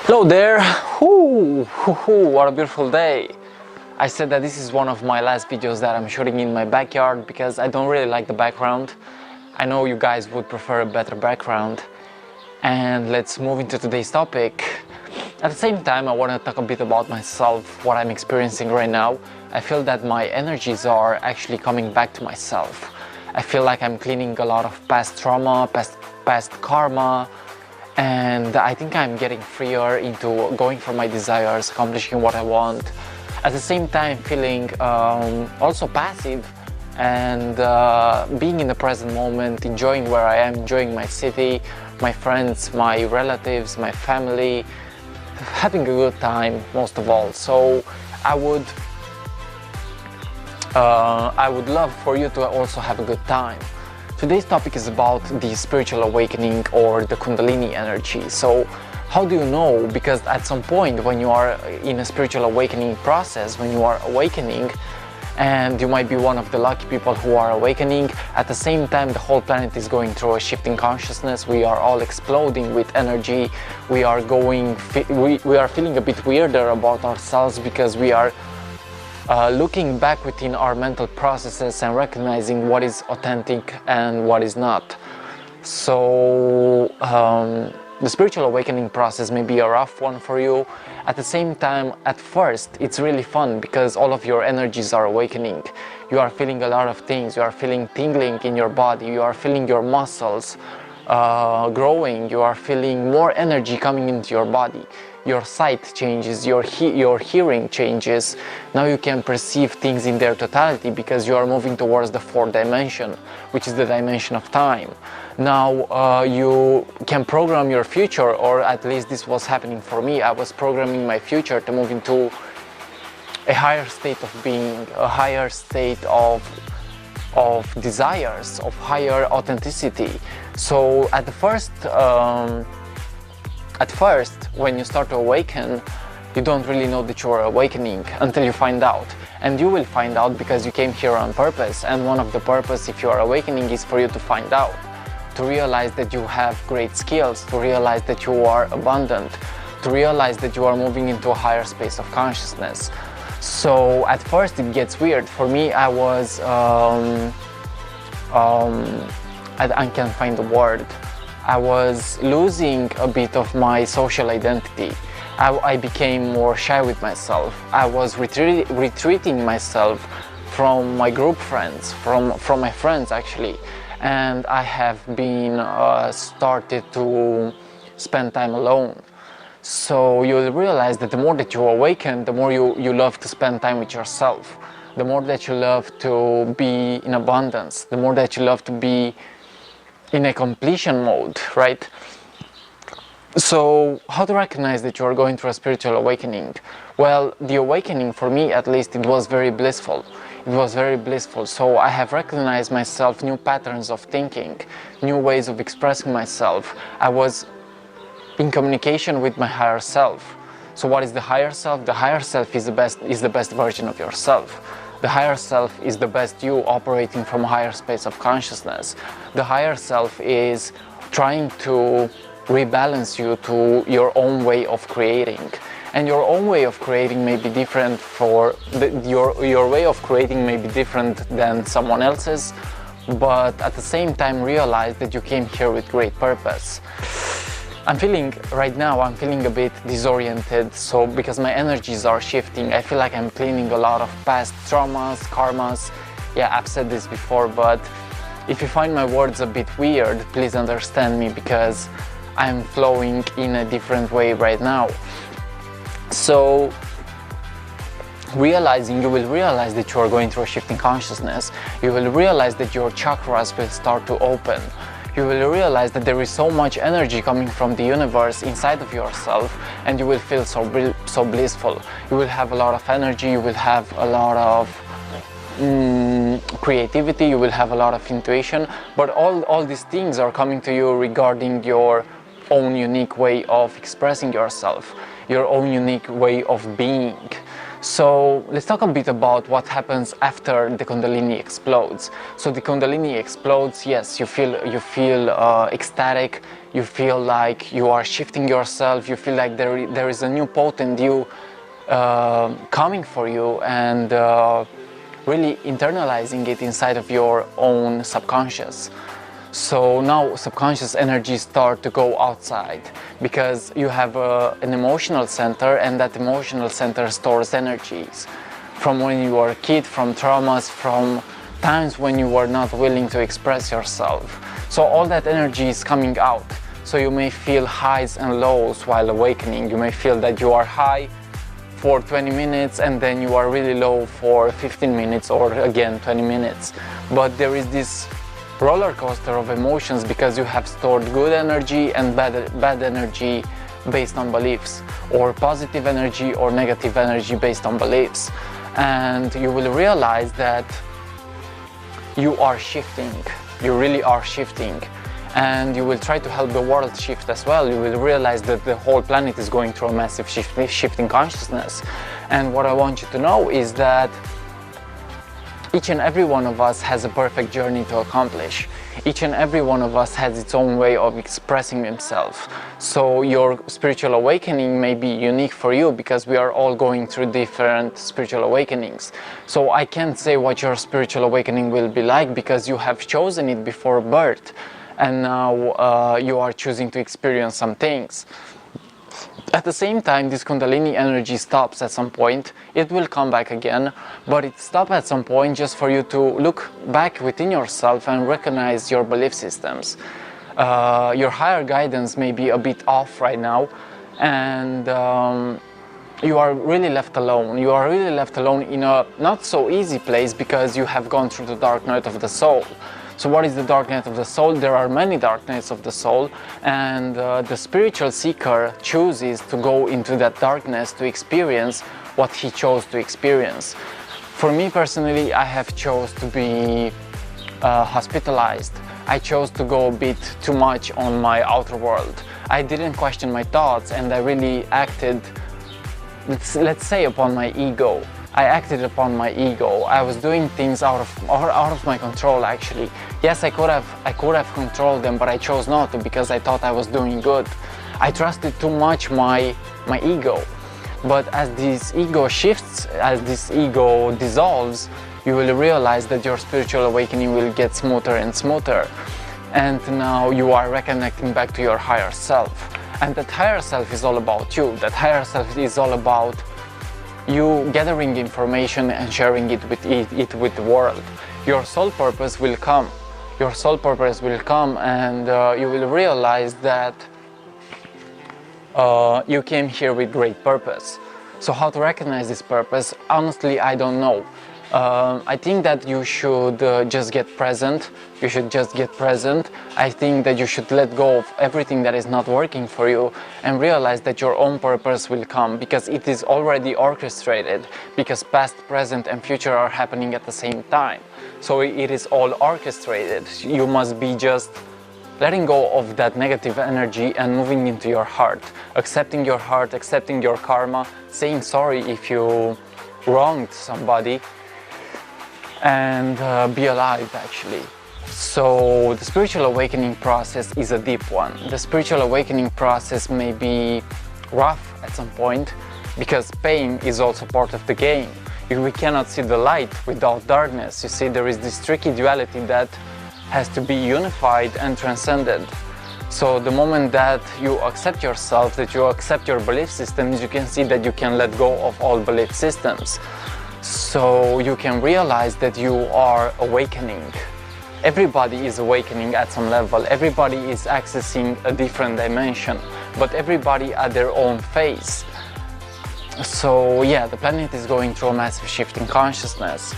Hello there! What a beautiful day! I said that this is one of my last videos that I'm shooting in my backyard because I don't really like the background. I know you guys would prefer a better background. And let's move into today's topic. At the same time, I want to talk a bit about myself, what I'm experiencing right now. I feel that my energies are actually coming back to myself. I feel like I'm cleaning a lot of past trauma, past karma, and I think I'm getting freer into going for my desires, accomplishing what I want. At the same time, feeling also passive and being in the present moment, enjoying where I am, enjoying my city, my friends, my relatives, my family, having a good time most of all. So I would love for you to also have a good time. Today's topic is about the spiritual awakening or the Kundalini energy. So how do you know? Because at some point when you are in a spiritual awakening process, when you are awakening, and you might be one of the lucky people who are awakening, at the same time the whole planet is going through a shifting consciousness. We are all exploding with energy. We are feeling a bit weirder about ourselves because we are looking back within our mental processes and recognizing what is authentic and what is not. So the spiritual awakening process may be a rough one for you. At the same time, at first it's really fun because all of your energies are awakening. You are feeling a lot of things. You are feeling tingling in your body. You are feeling your muscles growing. You are feeling more energy coming into your body. Your sight changes, your hearing changes. Now you can perceive things in their totality because you are moving towards the fourth dimension, which is the dimension of time. Now you can program your future, or at least this was happening for me. I was programming my future to move into a higher state of being, a higher state of desires, of higher authenticity. So at first, when you start to awaken, you don't really know that you are awakening until you find out. And you will find out because you came here on purpose. And one of the purpose, if you are awakening, is for you to find out, to realize that you have great skills, to realize that you are abundant, to realize that you are moving into a higher space of consciousness. So at first it gets weird. For me, I was, I can't find the word. I was losing a bit of my social identity. I became more shy with myself. I was retreating myself from my group friends, from my friends actually. And I have been started to spend time alone. So you'll realize that the more that you awaken, the more you love to spend time with yourself. The more that you love to be in abundance, the more that you love to be in a completion mode, right? So how to recognize that you are going through a spiritual awakening? Well, the awakening, for me at least, it was very blissful. It was very blissful. So I have recognized myself, new patterns of thinking, new ways of expressing myself. I was in communication with my higher self. So what is the higher self? The higher self is the best version of yourself. The higher self is the best you operating from a higher space of consciousness. The higher self is trying to rebalance you to your own way of creating. And your own way of creating may be different your way of creating may be different than someone else's, but at the same time realize that you came here with great purpose. Right now I'm feeling a bit disoriented, so because my energies are shifting, I feel like I'm cleaning a lot of past traumas, karmas. Yeah, I've said this before, but if you find my words a bit weird, please understand me because I'm flowing in a different way right now. So you will realize that you are going through a shifting consciousness. You will realize that your chakras will start to open. You will realize that there is so much energy coming from the universe inside of yourself, and you will feel so blissful. You will have a lot of energy, you will have a lot of creativity, you will have a lot of intuition, but all these things are coming to you regarding your own unique way of expressing yourself, your own unique way of being. So let's talk a bit about what happens after the Kundalini explodes. So the Kundalini explodes, yes, you feel ecstatic, you feel like you are shifting yourself, you feel like there is a new potent you coming for you, and really internalizing it inside of your own subconscious. So now subconscious energies start to go outside, because you have an emotional center, and that emotional center stores energies from when you were a kid, from traumas, from times when you were not willing to express yourself. So all that energy is coming out. So you may feel highs and lows while awakening. You may feel that you are high for 20 minutes and then you are really low for 15 minutes or again 20 minutes. But there is this roller coaster of emotions, because you have stored good energy and bad energy based on beliefs, or positive energy or negative energy based on beliefs. And you will realize that you are shifting, you really are shifting, and you will try to help the world shift as well. You will realize that the whole planet is going through a massive shift in consciousness. And what I want you to know is that each and every one of us has a perfect journey to accomplish. Each and every one of us has its own way of expressing himself. So your spiritual awakening may be unique for you, because we are all going through different spiritual awakenings. So I can't say what your spiritual awakening will be like, because you have chosen it before birth, and now you are choosing to experience some things. At the same time, this Kundalini energy stops at some point. It will come back again, but it stops at some point just for you to look back within yourself and recognize your belief systems. Your higher guidance may be a bit off right now, and you are really left alone. You are really left alone in a not so easy place, because you have gone through the dark night of the soul. So what is the dark night of the soul? There are many dark nights of the soul, and the spiritual seeker chooses to go into that darkness to experience what he chose to experience. For me personally, I have chose to be hospitalized. I chose to go a bit too much on my outer world. I didn't question my thoughts, and I really acted, let's say, upon my ego. I acted upon my ego. I was doing things out of my control, actually. Yes, I could have controlled them, but I chose not to, because I thought I was doing good. I trusted too much my ego. But as this ego shifts, as this ego dissolves, you will realize that your spiritual awakening will get smoother and smoother. And now you are reconnecting back to your higher self. And that higher self is all about you. That higher self is all about you gathering information and sharing it with the world. Your soul purpose will come. Your soul purpose will come, and you will realize that you came here with great purpose. So how to recognize this purpose? Honestly, I don't know. I think that you should just get present. You should just get present. I think that you should let go of everything that is not working for you and realize that your own purpose will come, because it is already orchestrated, because past, present and future are happening at the same time. So it is all orchestrated. You must be just letting go of that negative energy and moving into your heart, accepting your karma, saying sorry if you wronged somebody, and be alive, actually. So the spiritual awakening process is a deep one. The spiritual awakening process may be rough at some point, because pain is also part of the game. We cannot see the light without darkness. You see, there is this tricky duality that has to be unified and transcended. So the moment that you accept yourself, that you accept your belief systems, you can see that you can let go of all belief systems. So you can realize that you are awakening. Everybody is awakening at some level. Everybody is accessing a different dimension, but everybody at their own phase. So yeah, the planet is going through a massive shift in consciousness.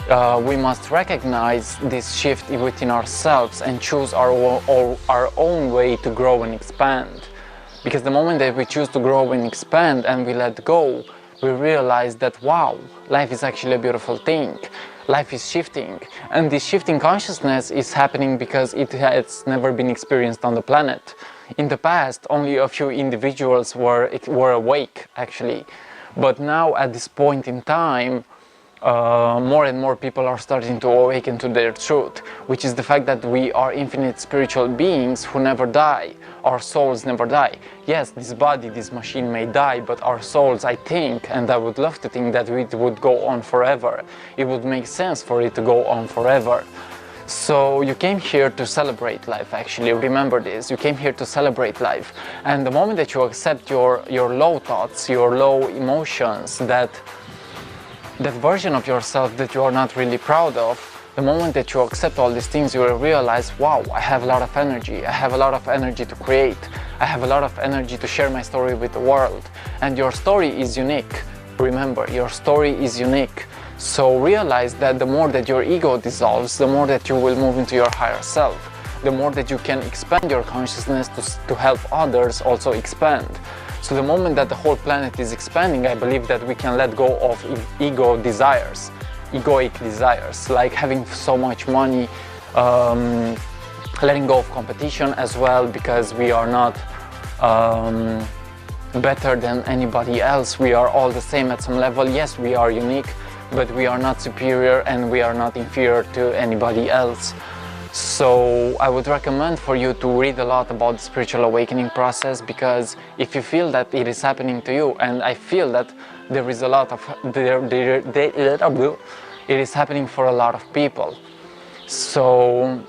We must recognize this shift within ourselves and choose our own way to grow and expand. Because the moment that we choose to grow and expand and we let go, we realize that, wow, life is actually a beautiful thing. Life is shifting, and this shifting consciousness is happening because it has never been experienced on the planet. In the past, only a few individuals were awake, actually. But now at this point in time, more and more people are starting to awaken to their truth, which is the fact that we are infinite spiritual beings who never die. Our souls never die. Yes, this body, this machine may die, but our souls, I think, and I would love to think that it would go on forever. It would make sense for it to go on forever. So you came here to celebrate life, actually. Remember this, you came here to celebrate life. And the moment that you accept your low thoughts, your low emotions, that version of yourself that you are not really proud of, the moment that you accept all these things, you will realize, wow, I have a lot of energy. I have a lot of energy to create. I have a lot of energy to share my story with the world. And your story is unique. Remember, your story is unique. So realize that the more that your ego dissolves, the more that you will move into your higher self. The more that you can expand your consciousness to help others also expand. So the moment that the whole planet is expanding, I believe that we can let go of egoic desires, like having so much money, letting go of competition as well, because we are not better than anybody else. We are all the same at some level. Yes, we are unique, but we are not superior and we are not inferior to anybody else. So I would recommend for you to read a lot about the spiritual awakening process, because if you feel that it is happening to you, and I feel that there is a lot of it is happening for a lot of people. So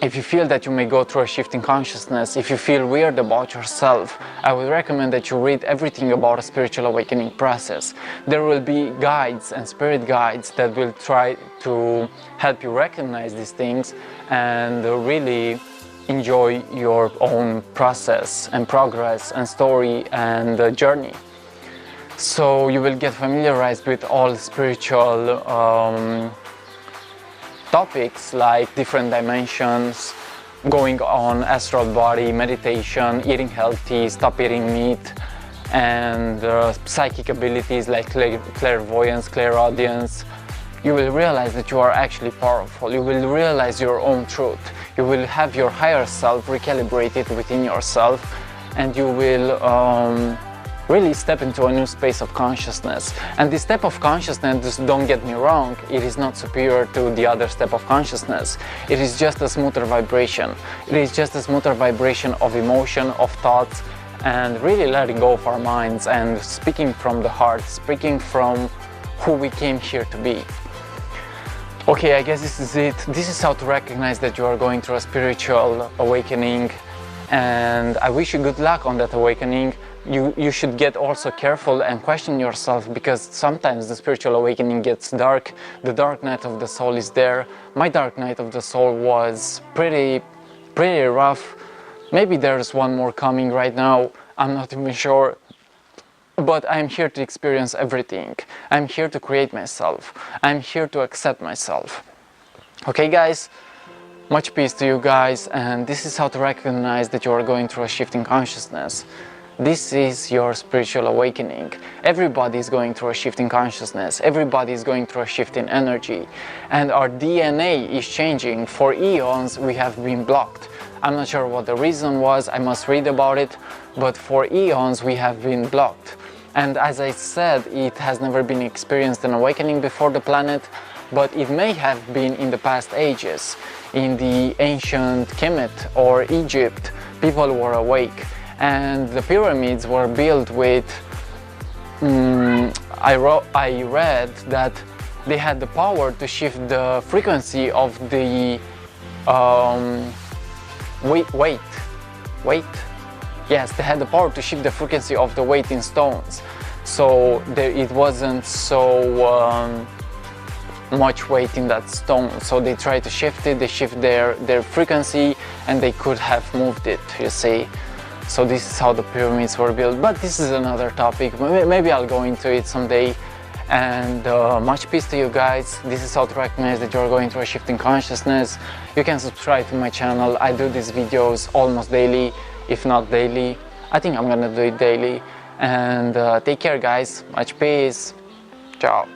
if you feel that you may go through a shift in consciousness, if you feel weird about yourself, I would recommend that you read everything about a spiritual awakening process. There will be guides and spirit guides that will try to help you recognize these things and really enjoy your own process and progress and story and journey. So you will get familiarized with all spiritual topics like different dimensions, going on astral body, meditation, eating healthy, stop eating meat, and psychic abilities like clairvoyance, clairaudience. You will realize that you are actually powerful. You will realize your own truth. You will have your higher self recalibrated within yourself, and you will really step into a new space of consciousness. And this step of consciousness, just don't get me wrong, it is not superior to the other step of consciousness. It is just a smoother vibration. It is just a smoother vibration of emotion, of thoughts, and really letting go of our minds and speaking from the heart, speaking from who we came here to be. Okay, I guess this is it. This is how to recognize that you are going through a spiritual awakening, and I wish you good luck on that awakening. You should get also careful and question yourself, because sometimes the spiritual awakening gets dark. The dark night of the soul is there. My dark night of the soul was pretty rough. Maybe there's one more coming right now. I'm not even sure. But I'm here to experience everything. I'm here to create myself. I'm here to accept myself. Okay, guys? Much peace to you guys, and this is how to recognize that you are going through a shift in consciousness. This is your spiritual awakening. Everybody is going through a shift in consciousness. Everybody is going through a shift in energy. And our DNA is changing. For eons, we have been blocked. I'm not sure what the reason was. I must read about it. But for eons, we have been blocked. And as I said, it has never been experienced an awakening before the planet, but it may have been in the past ages. In the ancient Kemet or Egypt, people were awake. And the pyramids were built with, I read that they had the power to shift the frequency of the weight. Yes, they had the power to shift the frequency of the weight in stones. So it wasn't so much weight in that stone. So they tried to shift it, they shift their frequency, and they could have moved it, you see. So this is how the pyramids were built, but this is another topic. Maybe I'll go into it someday. And much peace to you guys. This is how to recognize that you're going through a shift in consciousness. You can subscribe to my channel. I do these videos almost daily, if not daily. I think I'm gonna do it daily. And take care, guys. Much peace. Ciao.